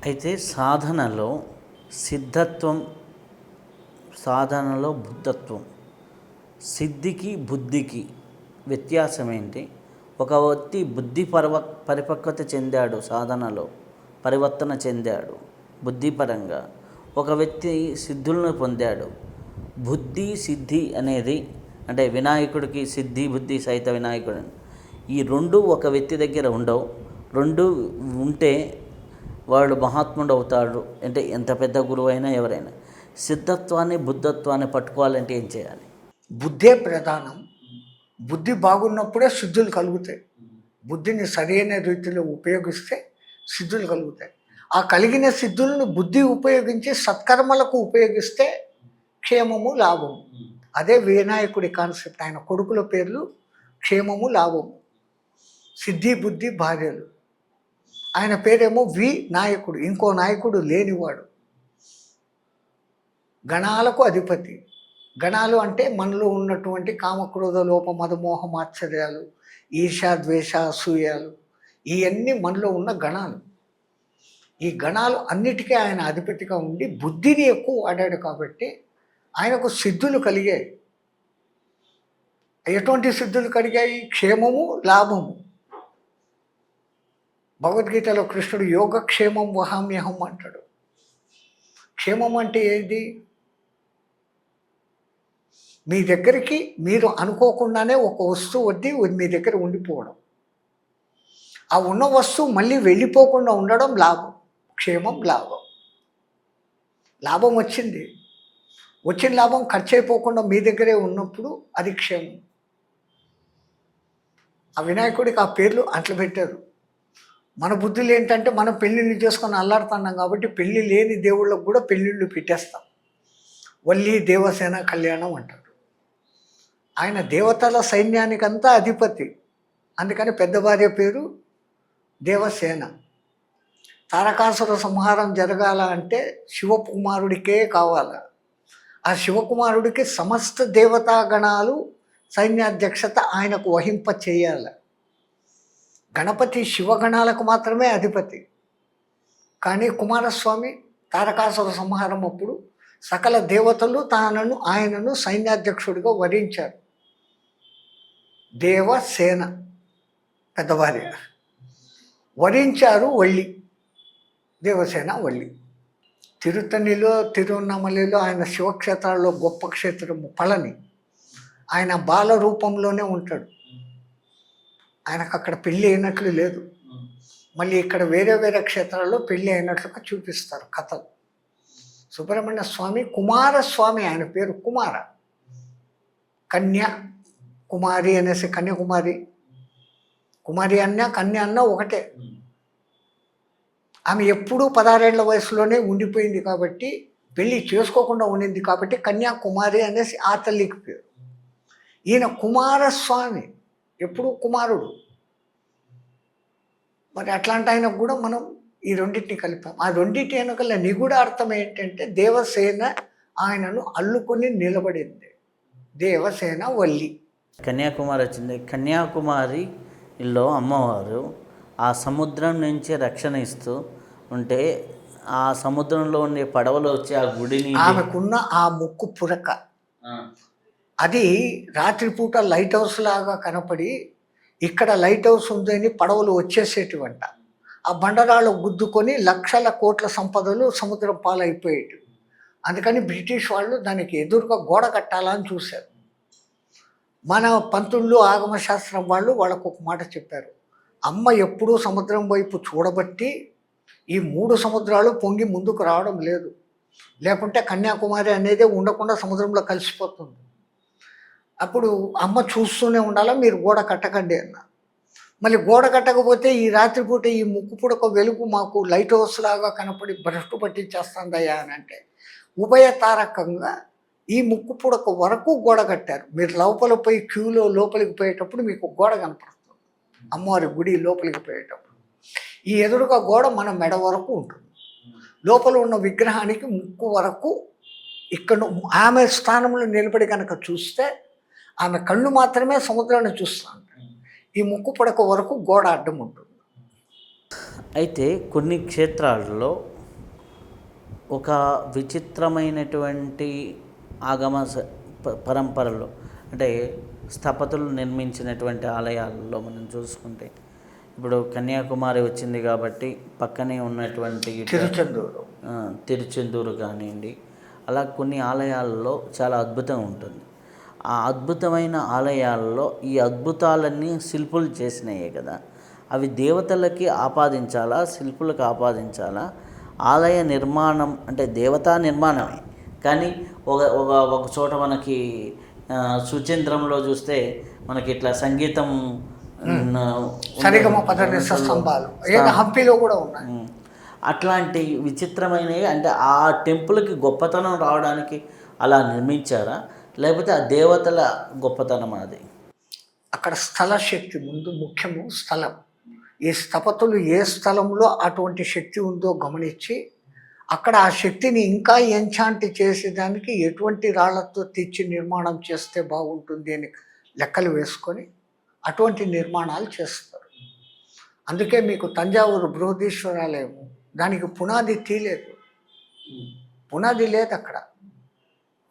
అయితే సాధనలో సిద్ధత్వం, సాధనలో బుద్ధత్వం, సిద్ధికి బుద్ధికి వ్యత్యాసం ఏంటి? ఒక వ్యక్తి బుద్ధి పరిపక్వత చెందాడు, సాధనలో పరివర్తన చెందాడు బుద్ధిపరంగా. ఒక వ్యక్తి సిద్ధులను పొందాడు. బుద్ధి సిద్ధి అనేది అంటే వినాయకుడికి సిద్ధి బుద్ధి సహిత వినాయకుడు, ఈ రెండు ఒక వ్యక్తి దగ్గర ఉండవు. రెండు ఉంటే వాడు మహాత్ముడు అవుతాడు. అంటే ఎంత పెద్ద గురువు అయినా ఎవరైనా సిద్ధత్వాన్ని బుద్ధత్వాన్ని పట్టుకోవాలంటే ఏం చేయాలి? బుద్ధే ప్రధానం. బుద్ధి బాగున్నప్పుడే సిద్ధులు కలుగుతాయి. బుద్ధిని సరైన రీతిలో ఉపయోగిస్తే సిద్ధులు కలుగుతాయి. ఆ కలిగిన సిద్ధులను బుద్ధి ఉపయోగించి సత్కర్మలకు ఉపయోగిస్తే క్షేమము లాభము. అదే వినాయకుడి కాన్సెప్ట్. ఆయన కొడుకుల పేర్లు క్షేమము లాభము, సిద్ధి బుద్ధి భార్యలు. ఆయన పేరేమో నాయకుడు, ఇంకో నాయకుడు లేనివాడు, గణాలకు అధిపతి. గణాలు అంటే మనలో ఉన్నటువంటి కామక్రోధ లోప మదమోహ మాత్సర్యాలు, ఈర్ష ద్వేష అసూయాలు, ఇవన్నీ మనలో ఉన్న గణాలు. ఈ గణాలు అన్నిటికీ ఆయన అధిపతిగా ఉండి బుద్ధిని ఎక్కువ వాడాడు కాబట్టి ఆయనకు సిద్ధులు కలిగాయి. ఎటువంటి సిద్ధులు కలిగాయి? క్షేమము లాభము. భగవద్గీతలో కృష్ణుడు యోగక్షేమం వహామ్యహం అంటాడు. క్షేమం అంటే ఏది? మీ దగ్గరికి మీరు అనుకోకుండానే ఒక వస్తువు వద్ది మీ దగ్గర ఉండిపోవడం, ఆ ఉన్న వస్తువు మళ్ళీ వెళ్ళిపోకుండా ఉండడం లాభం. క్షేమం లాభం. లాభం వచ్చింది, వచ్చిన లాభం ఖర్చు అయిపోకుండా మీ దగ్గరే ఉన్నప్పుడు అది క్షేమం. ఆ వినాయకుడికి ఆ పేర్లు అట్లా పెట్టారు. మన బుద్ధులు ఏంటంటే మనం పెళ్ళిళ్ళు చేసుకొని అల్లాడుతున్నాం కాబట్టి పెళ్ళి లేని దేవుళ్ళకు కూడా పెళ్ళిళ్ళు పెట్టేస్తాం. వల్లి దేవసేన కళ్యాణం అంటారు. ఆయన దేవతల సైన్యానికంతా అధిపతి, అందుకని పెద్ద భార్య పేరు దేవసేన. తారకాసుర సంహారం జరగాల అంటే శివకుమారుడికే కావాలి. ఆ శివకుమారుడికి సమస్త దేవతాగణాలు సైన్యాధ్యక్షత ఆయనకు వహింప చేయాలి. గణపతి శివగణాలకు మాత్రమే అధిపతి. కానీ కుమారస్వామి తారకాసుర సంహారం అప్పుడు సకల దేవతలు ఆయనను సైన్యాధ్యక్షుడిగా వరించారు. దేవసేన పెద్దవారి వరించారు. వల్లి దేవసేన వల్లి. తిరుత్తణిలో తిరువన్నామలలో ఆయన శివక్షేత్రాల్లో గొప్ప క్షేత్రము పళని. ఆయన బాల రూపంలోనే ఉంటాడు. ఆయనకు అక్కడ పెళ్ళి అయినట్లు లేదు. మళ్ళీ ఇక్కడ వేరే వేరే క్షేత్రాల్లో పెళ్ళి అయినట్లుగా చూపిస్తారు కథలు. సుబ్రహ్మణ్య స్వామి కుమారస్వామి, ఆయన పేరు కుమార. కన్య కుమారి అనేసి కన్యాకుమారి, కుమారి అన్న కన్య అన్న ఒకటే. ఆమె ఎప్పుడూ 16 ఏళ్ల వయసులోనే ఉండిపోయింది కాబట్టి, పెళ్ళి చేసుకోకుండా ఉండింది కాబట్టి కన్యాకుమారి అనేసి ఆ తల్లికి పేరు. ఈయన కుమారస్వామి, ఎప్పుడూ కుమారుడు. మరి అట్లాంటి ఆయనకు కూడా మనం ఈ రెండింటిని కలిపాం. ఆ రెండింటి వెనకల నిగూఢ అర్థం ఏంటంటే దేవసేన ఆయనను అల్లుకొని నిలబడింది. దేవసేన వల్లి. కన్యాకుమారి వచ్చింది. కన్యాకుమారిలో అమ్మవారు ఆ సముద్రం నుంచి రక్షణ ఇస్తూ ఉంటే, ఆ సముద్రంలో ఉండే పడవలు వచ్చి ఆ గుడిని, ఆమెకున్న ఆ ముక్కు పురక, అది రాత్రిపూట లైట్ హౌస్ లాగా కనపడి ఇక్కడ లైట్ హౌస్ ఉందని పడవలు వచ్చేసేటివంట. ఆ బండరాళ్ళు గుద్దుకొని లక్షల కోట్ల సంపదలు సముద్రం పాలైపోయేటి. అందుకని బ్రిటిష్ వాళ్ళు దానికి ఎదురుగా గోడ కట్టాలని చూశారు. మన పంతుళ్ళు ఆగమశాస్త్రం వాళ్ళకు ఒక మాట చెప్పారు. అమ్మ ఎప్పుడూ సముద్రం వైపు చూడబట్టి ఈ 3 సముద్రాలు పొంగి ముందుకు రావడం లేదు. లేకుంటే కన్యాకుమారి అనేది ఉండకుండా సముద్రంలో కలిసిపోతుంది. అప్పుడు అమ్మ చూస్తూనే ఉండాలా, మీరు గోడ కట్టకండి అన్న. మళ్ళీ గోడ కట్టకపోతే ఈ రాత్రిపూట ఈ ముక్కు పుడక వెలుగు మాకు లైట్ హౌస్ లాగా కనపడి భ్రష్టు పట్టించేస్తుందయ్యా అని అంటే, ఉభయతారకంగా ఈ ముక్కు పుడక వరకు గోడ కట్టారు. మీరు లోపల పోయి క్యూలో లోపలికి పోయేటప్పుడు మీకు గోడ కనపడుతుంది. అమ్మవారి గుడి లోపలికి పోయేటప్పుడు ఈ ఎదురుగా గోడ మన మెడ వరకు ఉంటుంది. లోపల ఉన్న విగ్రహానికి ముక్కు వరకు ఇక్కడ ఆమె స్థానంలో నిలబడి కనుక చూస్తే ఆమె కళ్ళు మాత్రమే సముద్రాన్ని చూస్తాను. ఈ ముక్కు పుడక వరకు గోడ అడ్డం ఉంటుంది. అయితే కొన్ని క్షేత్రాల్లో ఒక విచిత్రమైనటువంటి ఆగమ పరంపరలో అంటే స్థపతులు నిర్మించినటువంటి ఆలయాల్లో మనం చూసుకుంటే ఇప్పుడు కన్యాకుమారి వచ్చింది కాబట్టి పక్కనే ఉన్నటువంటి తిరుచెందూరు కానివ్వండి, అలా కొన్ని ఆలయాల్లో చాలా అద్భుతం ఉంటుంది. ఆ అద్భుతమైన ఆలయాల్లో ఈ అద్భుతాలన్నీ శిల్పులు చేసినాయే కదా, అవి దేవతలకి ఆపాదించాలా, శిల్పులకు ఆపాదించాలా? ఆలయ నిర్మాణం అంటే దేవతా నిర్మాణమే, కానీ ఒక చోట మనకి సుచంద్రంలో చూస్తే మనకి ఇట్లా సంగీతం హంపీలో కూడా ఉన్నాయి. అట్లాంటి విచిత్రమైనవి అంటే ఆ టెంపుల్కి గొప్పతనం రావడానికి అలా నిర్మించారా, లేకపోతే ఆ దేవతల గొప్పతనం అది? అక్కడ స్థల శక్తి ముందు ముఖ్యము. స్థలం, ఈ స్థపతులు ఏ స్థలంలో అటువంటి శక్తి ఉందో గమనించి అక్కడ ఆ శక్తిని ఇంకా ఎన్చాంట్ చేసేదానికి ఎటువంటి రాళ్లతో తెచ్చి నిర్మాణం చేస్తే బాగుంటుంది అని లెక్కలు వేసుకొని అటువంటి నిర్మాణాలు చేస్తారు. అందుకే మీకు తంజావూరు బృహదీశ్వరాలయము, దానికి పునాది తీయలేదు, పునాది లేదు అక్కడ,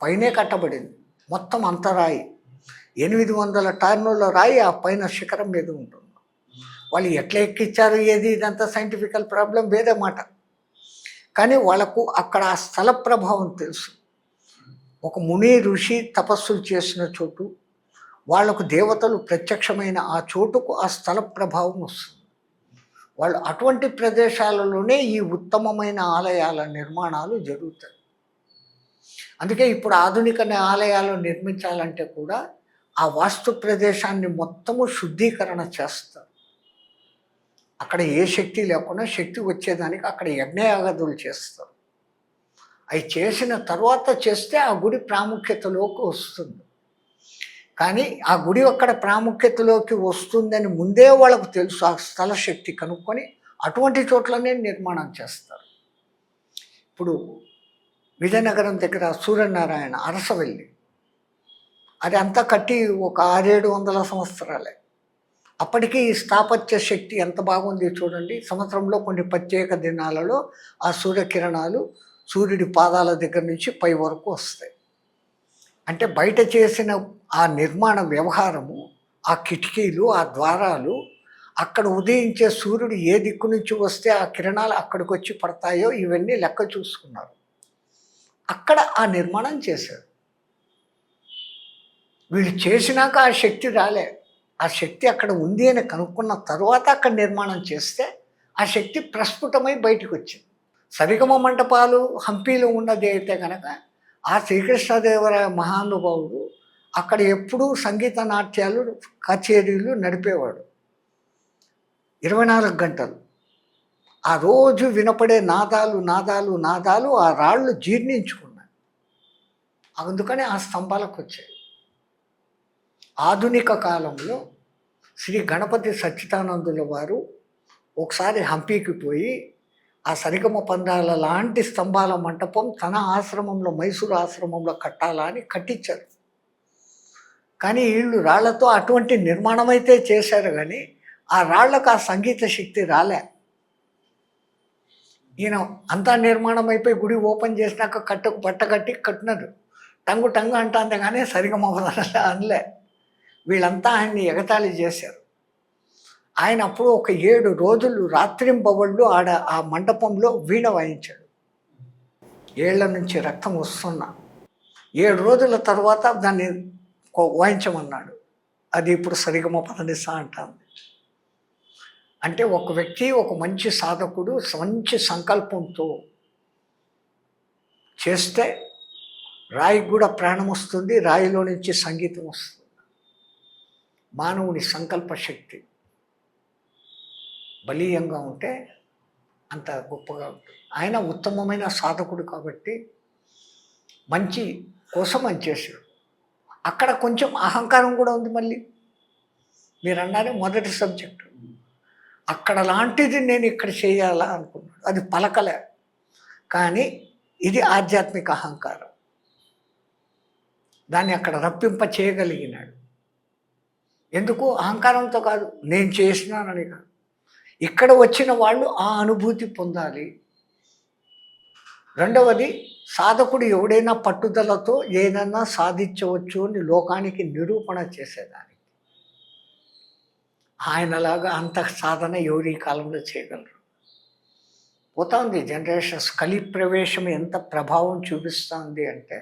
పైనే కట్టబడింది. మొత్తం అంత రాయి, 800 టన్నుల రాయి ఆ పైన శిఖరం మీద ఉంటుంది. వాళ్ళు ఎట్లా ఎక్కించారు ఏది ఇదంతా సైంటిఫికల్ ప్రాబ్లం వేరే మాట, కానీ వాళ్ళకు అక్కడ ఆ స్థల ప్రభావం తెలుసు. ఒక ముని ఋషి తపస్సులు చేసిన చోటు, వాళ్లకు దేవతలు ప్రత్యక్షమైన ఆ చోటుకు ఆ స్థల ప్రభావం వస్తుంది. వాళ్ళు అటువంటి ప్రదేశాలలోనే ఈ ఉత్తమమైన ఆలయాల నిర్మాణాలు జరుగుతాయి. అందుకే ఇప్పుడు ఆధునిక ఆలయాలు నిర్మించాలంటే కూడా ఆ వాస్తు ప్రదేశాన్ని మొత్తము శుద్ధీకరణ చేస్తారు. అక్కడ ఏ శక్తి లేకుండా శక్తి వచ్చేదానికి అక్కడ యజ్ఞయాగాదులు చేస్తారు. అవి చేసిన తర్వాత చేస్తే ఆ గుడి ప్రాముఖ్యతలోకి వస్తుంది. కానీ ఆ గుడి అక్కడ ప్రాముఖ్యతలోకి వస్తుందని ముందే వాళ్ళకు తెలుసు. ఆ స్థల శక్తి కనుక్కొని అటువంటి చోట్లనే నిర్మాణం చేస్తారు. ఇప్పుడు విజయనగరం దగ్గర సూర్యనారాయణ అరసవెల్లి, అది అంతా కట్టి ఒక 600-700 సంవత్సరాలే. అప్పటికీ ఈ స్థాపత్య శక్తి ఎంత బాగుంది చూడండి. సంవత్సరంలో కొన్ని ప్రత్యేక దినాలలో ఆ సూర్యకిరణాలు సూర్యుడి పాదాల దగ్గర నుంచి పై వరకు వస్తాయి. అంటే బయట చేసిన ఆ నిర్మాణ వ్యవహారము, ఆ కిటికీలు, ఆ ద్వారాలు, అక్కడ ఉదయించే సూర్యుడు ఏ దిక్కు నుంచి వస్తే ఆ కిరణాలు అక్కడికి వచ్చి పడతాయో ఇవన్నీ లెక్క చూసుకున్నారు. అక్కడ ఆ నిర్మాణం చేశారు. వీళ్ళు చేసినాక ఆ శక్తి రాలే, ఆ శక్తి అక్కడ ఉంది అని కనుక్కున్న తర్వాత అక్కడ నిర్మాణం చేస్తే ఆ శక్తి ప్రస్ఫుటమై బయటకు వచ్చింది. సరిగమ మంటపాలు హంపీలో ఉన్నది అయితే కనుక ఆ శ్రీకృష్ణదేవరాయ మహానుభావుడు అక్కడ ఎప్పుడూ సంగీత నాట్యాలు కచేరీలు నడిపేవాడు 24 గంటలు. ఆ రోజు వినపడే నాదాలు నాదాలు నాదాలు ఆ రాళ్ళు జీర్ణించుకున్నాయి. అందుకని ఆ స్తంభాలకు వచ్చాయి. ఆధునిక కాలంలో శ్రీ గణపతి సచ్చిదానందుల వారు ఒకసారి హంపీకి పోయి ఆ సరిగమ పందాల లాంటి స్తంభాల మంటపం తన ఆశ్రమంలో, మైసూరు ఆశ్రమంలో కట్టాలా అని కట్టించారు. కానీ వీళ్ళు రాళ్లతో అటువంటి నిర్మాణం అయితే చేశారు, కానీ ఆ రాళ్లకు ఆ సంగీత శక్తి రాలే. ఈయన అంతా నిర్మాణం అయిపోయి గుడి ఓపెన్ చేసినాక బట్ట కట్టి కట్టినారు. టంగు టంగు అంటాంది కానీ సరిగమ అనలే. వీళ్ళంతా ఆయన్ని ఎగతాళి చేశారు. ఆయన అప్పుడు ఒక 7 రోజులు రాత్రింబవళ్ళు ఆ మండపంలో వీణ వాయించాడు. ఏళ్ల నుంచి రక్తం వస్తున్నా 7 రోజుల తర్వాత దాన్ని వాయించమన్నాడు. అది ఇప్పుడు సరిగమ పదనిసా అంటాను. అంటే ఒక వ్యక్తి, ఒక మంచి సాధకుడు మంచి సంకల్పంతో చేస్తే రాయికి కూడా ప్రాణం వస్తుంది, రాయిలో నుంచి సంగీతం వస్తుంది. మానవుని సంకల్ప శక్తి బలీయంగా ఉంటే అంత గొప్పగా ఉంటుంది. ఆయన ఉత్తమమైన సాధకుడు కాబట్టి మంచి కోసం అని చేశాడు. అక్కడ కొంచెం అహంకారం కూడా ఉంది. మళ్ళీ మీరు అన్నారే మొదటి సబ్జెక్టు, అక్కడ లాంటిది నేను ఇక్కడ చేయాలా అనుకున్నాడు. అది పలకలే, కానీ ఇది ఆధ్యాత్మిక అహంకారం. దాన్ని అక్కడ రప్పింప చేయగలిగినాడు. ఎందుకు? అహంకారంతో కాదు, నేను చేసినానని కాదు. ఇక్కడ వచ్చిన వాళ్ళు ఆ అనుభూతి పొందాలి. రెండవది, సాధకుడు ఎవడైనా పట్టుదలతో ఏదైనా సాధించవచ్చు అని లోకానికి నిరూపణ చేసేదానికి. ఆయనలాగా అంత సాధన ఎవరి కాలంలో చేయగలరు? పోతా ఉంది జనరేషన్స్. కలి ప్రవేశం ఎంత ప్రభావం చూపిస్తుంది అంటే,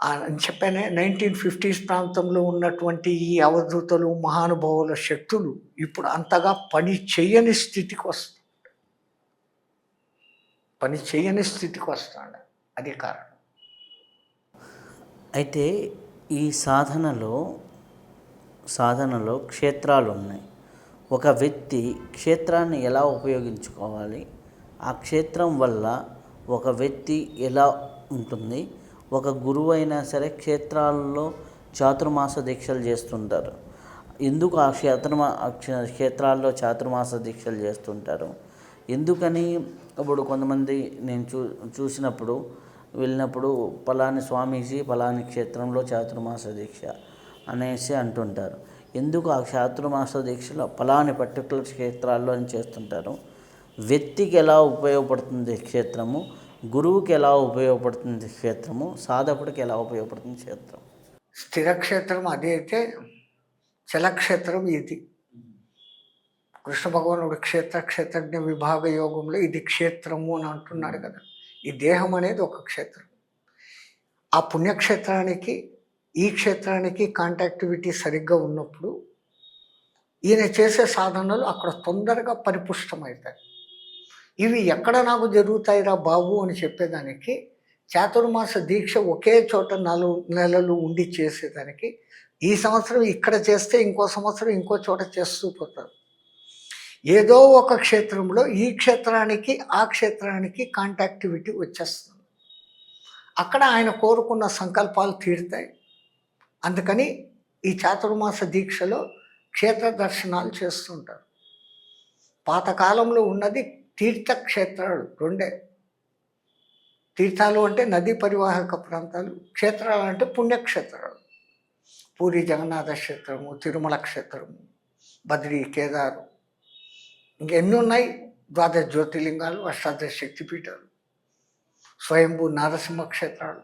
అని చెప్పానే 1950s ప్రాంతంలో ఉన్నటువంటి ఈ అవధూతలు మహానుభావుల శక్తులు ఇప్పుడు అంతగా పని చేయని స్థితికి వస్తుంది. పని చేయని స్థితికి వస్తాడు. అది కారణం. అయితే ఈ సాధనలో క్షేత్రాలు ఉన్నాయి. ఒక వ్యక్తి క్షేత్రాన్ని ఎలా ఉపయోగించుకోవాలి, ఆ క్షేత్రం వల్ల ఒక వ్యక్తి ఎలా ఉంటుంది. ఒక గురువు అయినా సరే క్షేత్రాల్లో చాతుర్మాస దీక్షలు చేస్తుంటారు. ఎందుకు ఆ క్షేత్రాల్లో చాతుర్మాస దీక్షలు చేస్తుంటారు? ఎందుకని? ఇప్పుడు కొంతమంది నేను చూసినప్పుడు వెళ్ళినప్పుడు పలాని స్వామీజీ పలాని క్షేత్రంలో చాతుర్మాస దీక్ష అనేసి అంటుంటారు. ఎందుకు ఆ చాతుర్మాస దీక్షలో పలాని పర్టికులర్ క్షేత్రాల్లో అని చేస్తుంటారు? వ్యక్తికి ఎలా ఉపయోగపడుతుంది క్షేత్రము, గురువుకి ఎలా ఉపయోగపడుతుంది క్షేత్రము, సాధకుడికి ఎలా ఉపయోగపడుతుంది క్షేత్రం? స్థిరక్షేత్రం అది అయితే, చలక్షేత్రం ఇది. కృష్ణ భగవానుడు క్షేత్రజ్ఞ విభాగ యోగంలో ఇది క్షేత్రము అని అంటున్నాడు కదా. ఈ దేహం అనేది ఒక క్షేత్రం. ఆ పుణ్యక్షేత్రానికి ఈ క్షేత్రానికి కాంటాక్టివిటీ సరిగ్గా ఉన్నప్పుడు ఈయన చేసే సాధనలు అక్కడ తొందరగా పరిపుష్టమవుతాయి. ఇవి ఎక్కడ నాకు జరుగుతాయిరా బాబు అని చెప్పేదానికి, చాతుర్మాస దీక్ష ఒకే చోట 4 నెలలు ఉండి చేసేదానికి, ఈ సంవత్సరం ఇక్కడ చేస్తే ఇంకో సంవత్సరం ఇంకో చోట చేస్తూ పోతారు. ఏదో ఒక క్షేత్రంలో ఈ క్షేత్రానికి ఆ క్షేత్రానికి కాంటాక్టివిటీ వచ్చేస్తుంది. అక్కడ ఆయన కోరుకున్న సంకల్పాలు తీరుతాయి. అందుకని ఈ చాతుర్మాస దీక్షలో క్షేత్ర దర్శనాలు చేస్తుంటారు. పాతకాలంలో ఉన్నది తీర్థక్షేత్రాలు 2. తీర్థాలు అంటే నదీ పరివాహక ప్రాంతాలు, క్షేత్రాలు అంటే పుణ్యక్షేత్రాలు. పూరి జగన్నాథ క్షేత్రము, తిరుమల క్షేత్రము, బద్రీ, కేదారు, ఇంకెన్ని ఉన్నాయి. 12 జ్యోతిర్లింగాలు, అష్టాదశ శక్తిపీఠాలు, స్వయంభూ నరసింహ క్షేత్రాలు,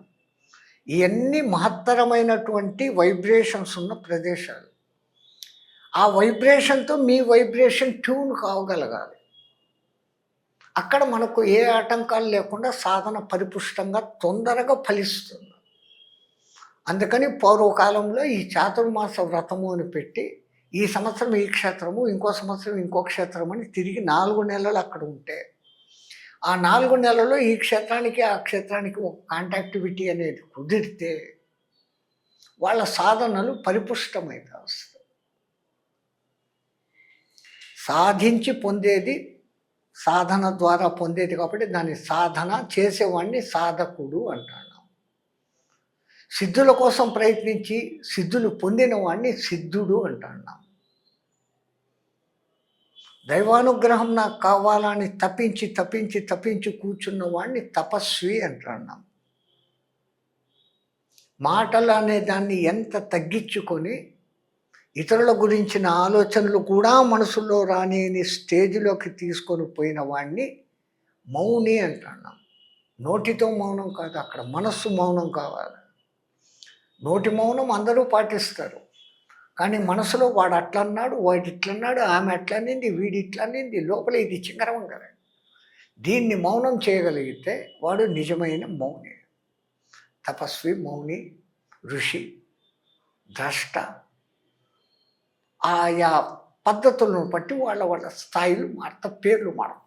ఇవన్నీ మహత్తరమైనటువంటి వైబ్రేషన్స్ ఉన్న ప్రదేశాలు. ఆ వైబ్రేషన్తో మీ వైబ్రేషన్ ట్యూన్ కావగలగాలి. అక్కడ మనకు ఏ ఆటంకాలు లేకుండా సాధన పరిపుష్టంగా తొందరగా ఫలిస్తుంది. అందుకని పూర్వకాలంలో ఈ చాతుర్మాస వ్రతము అని పెట్టి, ఈ సంవత్సరం ఈ క్షేత్రము, ఇంకో సంవత్సరం ఇంకో క్షేత్రం అని తిరిగి 4 నెలలు అక్కడ ఉంటే, ఆ 4 నెలల్లో ఈ క్షేత్రానికి ఆ క్షేత్రానికి ఒక కాంటాక్టివిటీ అనేది కుదిరితే వాళ్ళ సాధనలు పరిపుష్టమైతే వస్తాయి. సాధించి పొందేది సాధన ద్వారా పొందేది కాబట్టి దాన్ని సాధన చేసేవాడిని సాధకుడు అంటాడు. సిద్ధుల కోసం ప్రయత్నించి సిద్ధులు పొందిన వాడిని సిద్ధుడు అంటున్నాం. దైవానుగ్రహం నాకు కావాలని తప్పించి కూర్చున్న వాడిని తపస్వి అంటున్నాం. మాటలు అనే దాన్ని ఎంత తగ్గించుకొని ఇతరుల గురించిన ఆలోచనలు కూడా మనసులో రాని స్టేజ్లోకి తీసుకొని పోయిన వాడిని మౌని అంటున్నాం. నోటితో మౌనం కాదు, అక్కడ మనస్సు మౌనం కావాలి. నోటి మౌనం అందరూ పాటిస్తారు, కానీ మనసులో వాడు అట్లన్నాడు, వాడు ఇట్లన్నాడు, ఆమె అట్లనింది, వీడి ఇట్లనింది, లోపల ఇది చింగరం కదా. దీన్ని మౌనం చేయగలిగితే వాడు నిజమైన మౌని, తపస్వి, మౌని, ఋషి, ద్రష్ట. ఆయా పద్ధతులను బట్టి వాళ్ళ స్థాయిలు మారుతా, పేర్లు మారుతాయి.